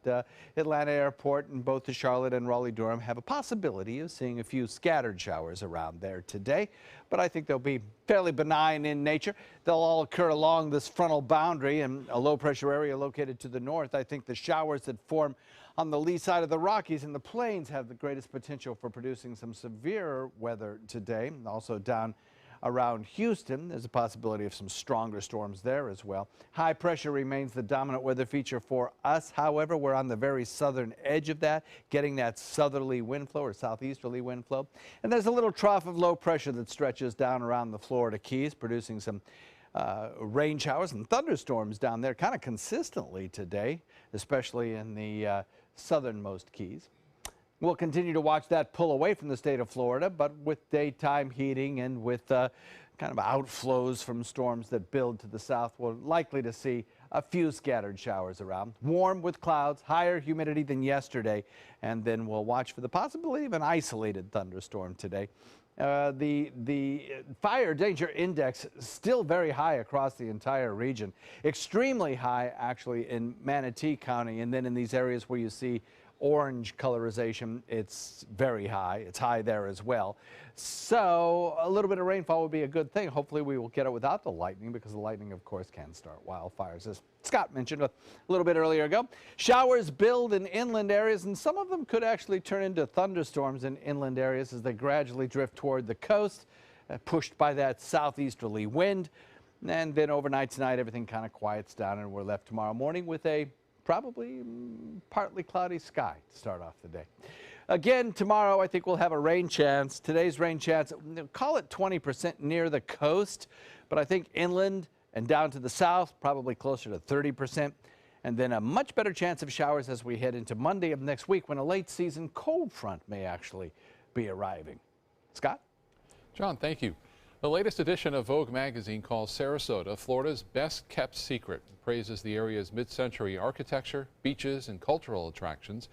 Atlanta Airport and both the Charlotte and Raleigh-Durham have a possibility of seeing a few scattered showers around there today, but I think they'll be fairly benign in nature. They'll all occur along this frontal boundary and a low pressure area located to the north. I think the showers that form on the lee side of the Rockies and the plains have the greatest potential for producing some severe weather today. Also down around Houston, there's a possibility of some stronger storms there as well. High pressure remains the dominant weather feature for us. However, we're on the very southern edge of that, getting that southerly wind flow or southeasterly wind flow. And there's a little trough of low pressure that stretches down around the Florida Keys, producing some rain showers and thunderstorms down there kind of consistently today, especially in the southernmost Keys. We'll continue to watch that pull away from the state of Florida, but with daytime heating and with kind of outflows from storms that build to the south, we're likely to see a few scattered showers around. Warm with clouds, higher humidity than yesterday, and then we'll watch for the possibility of an isolated thunderstorm today. The fire danger index still very high across the entire region. Extremely high, actually, in Manatee County, and then in these areas where you see orange colorization, it's very high. It's high there as well. So a little bit of rainfall would be a good thing. Hopefully we will get it without the lightning, because the lightning, of course, can start wildfires, as Scott mentioned a little bit earlier ago. Showers build in inland areas, and some of them could actually turn into thunderstorms in inland areas as they gradually drift toward the coast, pushed by that southeasterly wind. And then overnight tonight, everything kind of quiets down, and we're left tomorrow morning with a probably partly cloudy sky to start off the day. Again, tomorrow I think we'll have a rain chance. Today's rain chance, call it 20% near the coast, but I think inland and down to the south, probably closer to 30%. And then a much better chance of showers as we head into Monday of next week, when a late season cold front may actually be arriving. Scott? John, thank you. The latest edition of Vogue magazine calls Sarasota Florida's best kept secret. It praises the area's mid-century architecture, beaches, and cultural attractions.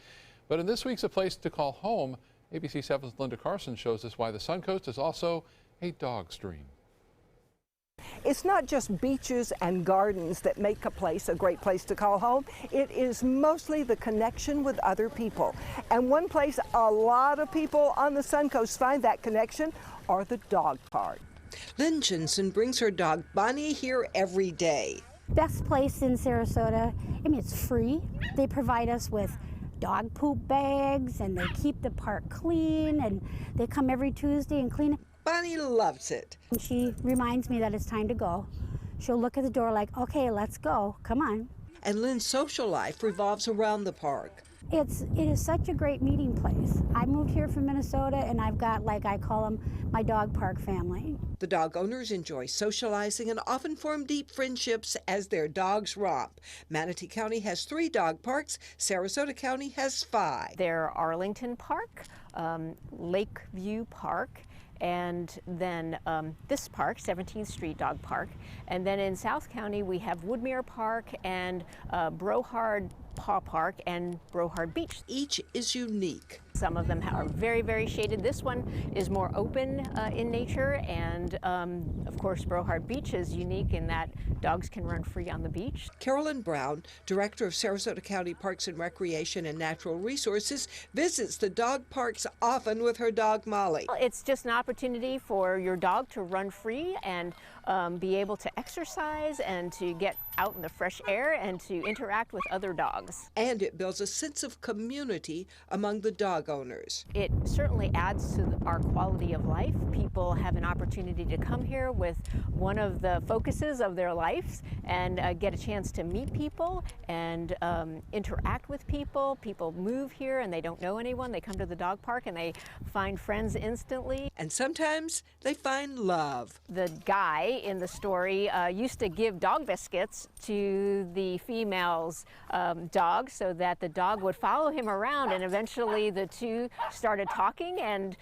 But in this week's A Place to Call Home, ABC 7's Linda Carson shows us why the Suncoast is also a dog's dream. It's not just beaches and gardens that make a place a great place to call home. It is mostly the connection with other people. And one place a lot of people on the Suncoast find that connection are the dog parks. Lynn Jensen brings her dog Bunny here every day. Best place in Sarasota. I mean, it's free. They provide us with dog poop bags, and they keep the park clean, and they come every Tuesday and clean it. Bunny loves it. And she reminds me that it's time to go. She'll look at the door like, okay, let's go, come on. And Lynn's social life revolves around the park. It is such a great meeting place. I moved here from Minnesota, and I've got, like I call them, my dog park family. The dog owners enjoy socializing and often form deep friendships as their dogs romp. Manatee County has 3 dog parks. Sarasota County has 5. They're Arlington Park, Lakeview Park, and then this park, 17th Street Dog Park. And then in South County, we have Woodmere Park and Brohard Paw Park and Brohard Beach. Each is unique. Some of them are very, very shaded. This one is more open in nature, and of course Brohard Beach is unique in that dogs can run free on the beach. Carolyn Brown, Director of Sarasota County Parks and Recreation and Natural Resources, visits the dog parks often with her dog Molly. It's just an opportunity for your dog to run free and be able to exercise and to get out in the fresh air and to interact with other dogs. And it builds a sense of community among the dog dog owners. It certainly adds to our quality of life. People have an opportunity to come here with one of the focuses of their lives and get a chance to meet people and interact with people. People move here and they don't know anyone. They come to the dog park and they find friends instantly. And sometimes they find love. The guy in the story used to give dog biscuits to the female's dog so that the dog would follow him around, and eventually the two started talking and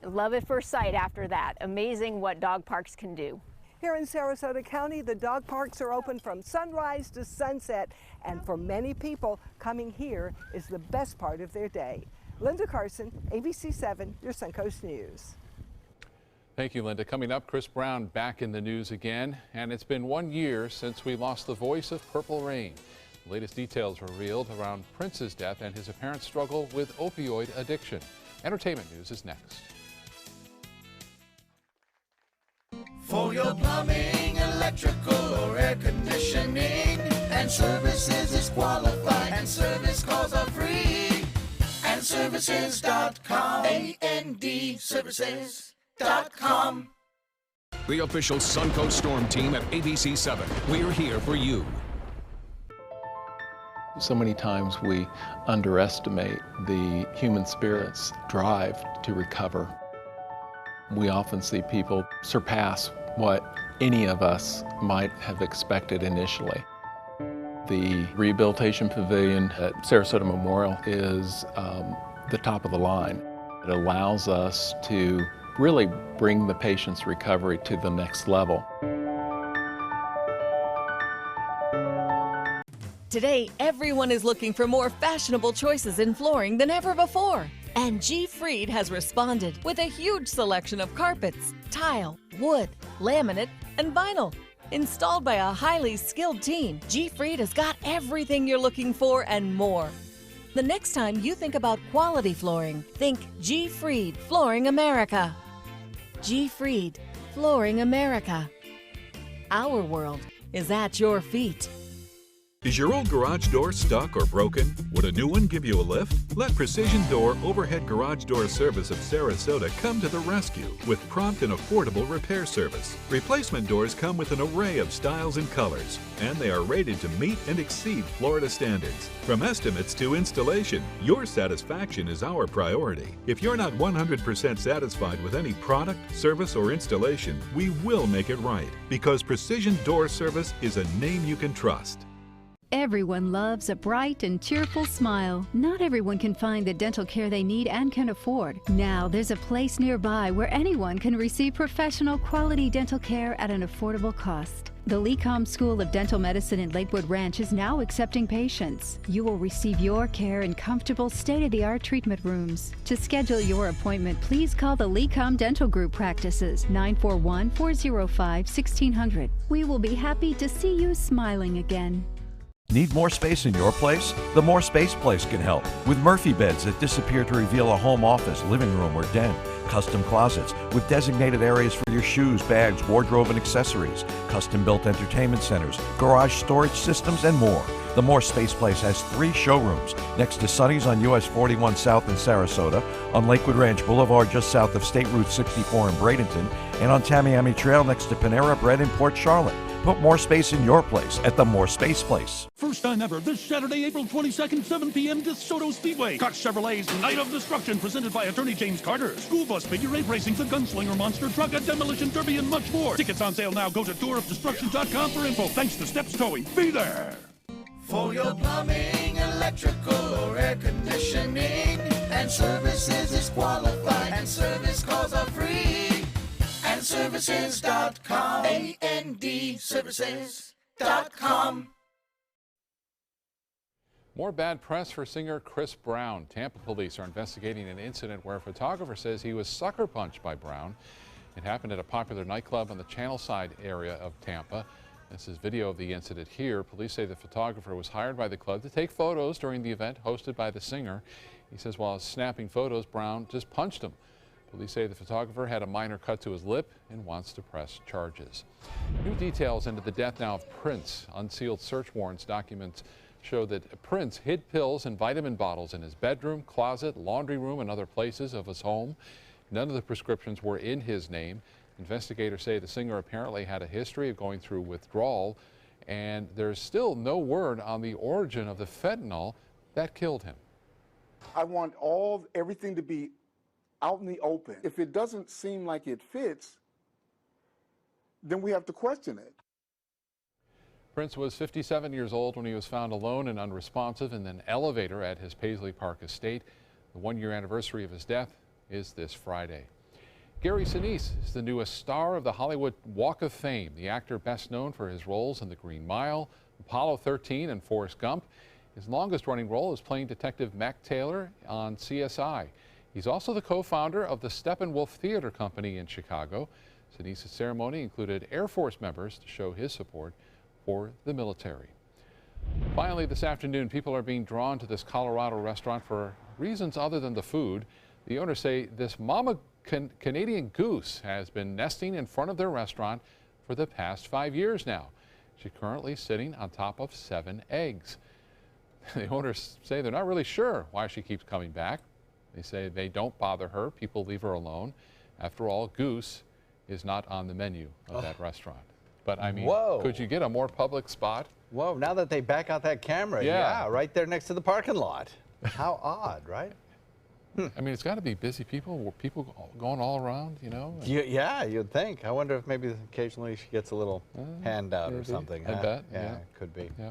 love at first sight after that. Amazing what dog parks can do. Here in Sarasota County, the dog parks are open from sunrise to sunset, and for many people, coming here is the best part of their day. Linda Carson, ABC 7, your Suncoast News. Thank you, Linda. Coming up, Chris Brown back in the news again, and it's been 1 year since we lost the voice of Purple Rain. The latest details revealed around Prince's death and his apparent struggle with opioid addiction. Entertainment news is next. For your plumbing, electrical, or air conditioning, and services is qualified, and service calls are free. And services.com, A-N-D, services.com. The official Suncoast Storm team at ABC 7. We're here for you. So many times we underestimate the human spirit's drive to recover. We often see people surpass what any of us might have expected initially. The Rehabilitation Pavilion at Sarasota Memorial is the top of the line. It allows us to really bring the patient's recovery to the next level. Today, everyone is looking for more fashionable choices in flooring than ever before. And G. Fried has responded with a huge selection of carpets, tile, wood, laminate, and vinyl. Installed by a highly skilled team, G. Fried has got everything you're looking for and more. The next time you think about quality flooring, think G. Fried Flooring America. G. Fried Flooring America. Our world is at your feet. Is your old garage door stuck or broken? Would a new one give you a lift? Let Precision Door Overhead Garage Door Service of Sarasota come to the rescue with prompt and affordable repair service. Replacement doors come with an array of styles and colors, and they are rated to meet and exceed Florida standards. From estimates to installation, your satisfaction is our priority. If you're not 100% satisfied with any product, service, or installation, we will make it right, because Precision Door Service is a name you can trust. Everyone loves a bright and cheerful smile. Not everyone can find the dental care they need and can afford. Now there's a place nearby where anyone can receive professional quality dental care at an affordable cost. The LECOM School of Dental Medicine in Lakewood Ranch is now accepting patients. You will receive your care in comfortable, state-of-the-art treatment rooms. To schedule your appointment, please call the LECOM Dental Group practices, 941-405-1600. We will be happy to see you smiling again. Need more space in your place? The More Space Place can help. With Murphy beds that disappear to reveal a home office, living room, or den. Custom closets with designated areas for your shoes, bags, wardrobe, and accessories. Custom-built entertainment centers, garage storage systems, and more. The More Space Place has 3 showrooms next to Sonny's on US 41 South in Sarasota, on Lakewood Ranch Boulevard just south of State Route 64 in Bradenton, and on Tamiami Trail next to Panera Bread in Port Charlotte. Put more space in your place at the More Space Place. First time ever, this Saturday, April 22nd, 7 p.m. DeSoto Speedway. Koch Chevrolet's Night of Destruction, presented by attorney James Carter. School bus, figure eight racing, the Gunslinger Monster Truck, a demolition derby, and much more. Tickets on sale now. Go to tourofdestruction.com for info. Thanks to Steps Towing. Be there. For your plumbing, electrical, or air conditioning, and services is qualified, and service calls are free. And services.com, A-N-D, services.com. More bad press for singer Chris Brown. Tampa police are investigating an incident where a photographer says he was sucker punched by Brown. It happened at a popular nightclub on the Channel Side area of Tampa. This is video of the incident here. Police say the photographer was hired by the club to take photos during the event hosted by the singer. He says while snapping photos, Brown just punched him. Police say the photographer had a minor cut to his lip and wants to press charges. New details into the death now of Prince. Unsealed search warrants document show that Prince hid pills and vitamin bottles in his bedroom, closet, laundry room, and other places of his home. None of the prescriptions were in his name. Investigators say the singer apparently had a history of going through withdrawal, and there's still no word on the origin of the fentanyl that killed him. I want everything to be out in the open. If it doesn't seem like it fits, then we have to question it. Prince was 57 years old when he was found alone and unresponsive in an elevator at his Paisley Park estate. The one-year anniversary of his death is this Friday. Gary Sinise is the newest star of the Hollywood Walk of Fame, the actor best known for his roles in The Green Mile, Apollo 13, and Forrest Gump. His longest-running role is playing Detective Mac Taylor on CSI. He's also the co-founder of the Steppenwolf Theater Company in Chicago. Sinise's ceremony included Air Force members to show his support for the military. Finally, this afternoon, people are being drawn to this Colorado restaurant for reasons other than the food. The owners say this mama Canadian goose has been nesting in front of their restaurant for the past 5 years now. She's currently sitting on top of 7 eggs. The owners say they're not really sure why she keeps coming back. They say they don't bother her. People leave her alone. After all, goose is not on the menu of that restaurant. But I mean, Whoa. Could you get a more public spot? Whoa, now that they back out that camera, Yeah. right there next to the parking lot. How odd, right? I mean, it's got to be busy people going all around, you know? Yeah, you'd think. I wonder if maybe occasionally she gets a little handout or maybe. something. I bet, Yeah, yeah. it could be. Yeah.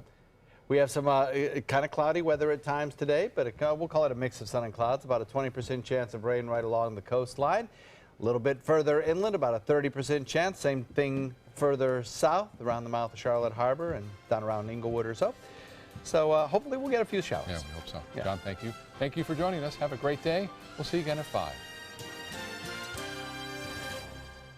We have some kind of cloudy weather at times today, but we'll call it a mix of sun and clouds. About a 20% chance of rain right along the coastline. A little bit further inland, about a 30% chance. Same thing further south around the mouth of Charlotte Harbor and down around Inglewood or so. So hopefully we'll get a few showers. Yeah, we hope so. Yeah. John, thank you. Thank you for joining us. Have a great day. We'll see you again at 5.